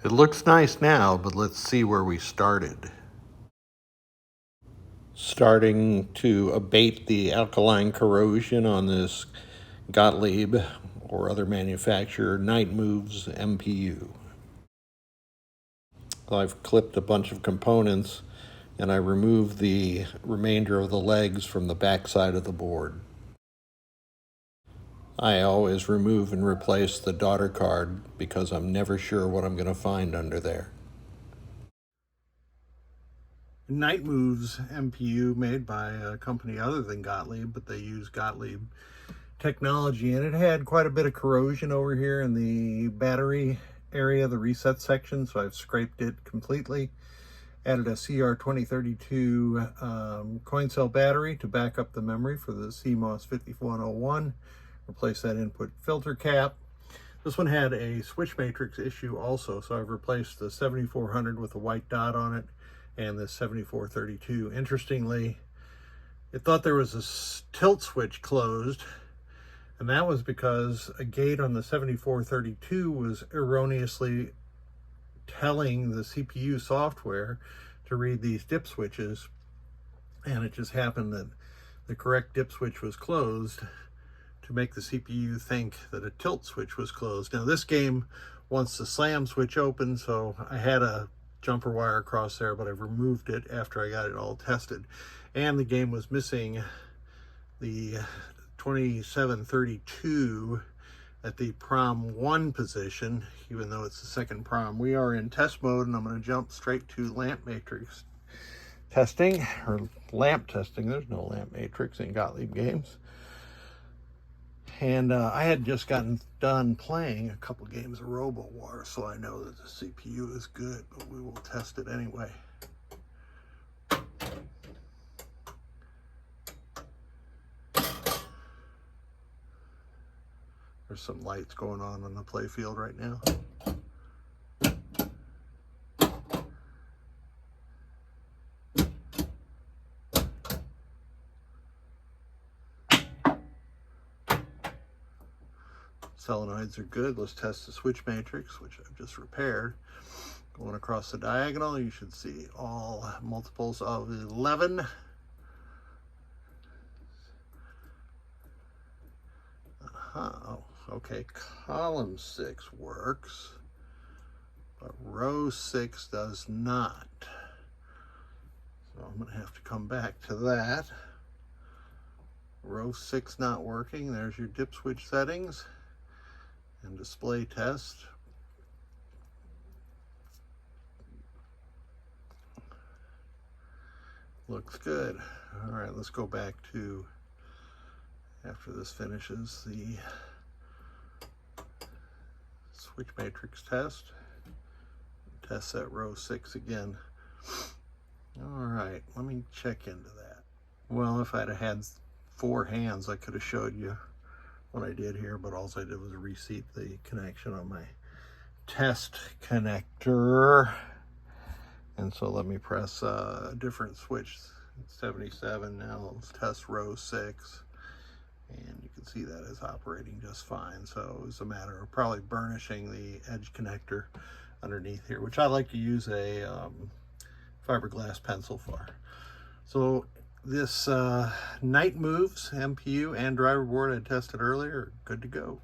It looks nice now, but let's see where we started. Starting to abate the alkaline corrosion on this Gottlieb or other manufacturer Night Moves MPU. I've clipped a bunch of components and I removed the remainder of the legs from the back side of the board. I always remove and replace the daughter card because I'm never sure what I'm going to find under there. Night Moves MPU, made by a company other than Gottlieb, but they use Gottlieb technology, and it had quite a bit of corrosion over here in the battery area, the reset section, so I've scraped it completely. Added a CR2032 coin cell battery to back up the memory for the CMOS 5101. Replace that input filter cap. This one had a switch matrix issue also, so I've replaced the 7400 with a white dot on it and the 7432. Interestingly, it thought there was a tilt switch closed, and that was because a gate on the 7432 was erroneously telling the CPU software to read these dip switches, and it just happened that the correct dip switch was closed to make the CPU think that a tilt switch was closed. Now this game wants the slam switch open, so I had a jumper wire across there, but I've removed it after I got it all tested. And the game was missing the 2732 at the prom 1 position, even though it's the second prom. We are in test mode, and I'm going to jump straight to lamp matrix testing, or lamp testing. There's no lamp matrix in Gottlieb games. And I had just gotten done playing a couple games of Robo War, so I know that the CPU is good, but we will test it anyway. There's some lights going on the play field right now. Solenoids are good. Let's test the switch matrix, which I've just repaired. Going across the diagonal, you should see all multiples of 11. Oh, okay, column 6 works, but row 6 does not. So I'm going to have to come back to that. Row 6 not working. There's your dip switch settings and display test. Looks good. All right, let's go back to, after this finishes, the switch matrix test. Test that row 6 again. All right, let me check into that. Well, if I'd have had 4 hands, I could have showed you what I did here, but all I did was reseat the connection on my test connector. And so let me press a different switch, 77. Now let's test row 6. And you can see that is operating just fine. So it was a matter of probably burnishing the edge connector underneath here, which I like to use a fiberglass pencil for. So this Night Moves MPU and driver board I tested earlier are good to go.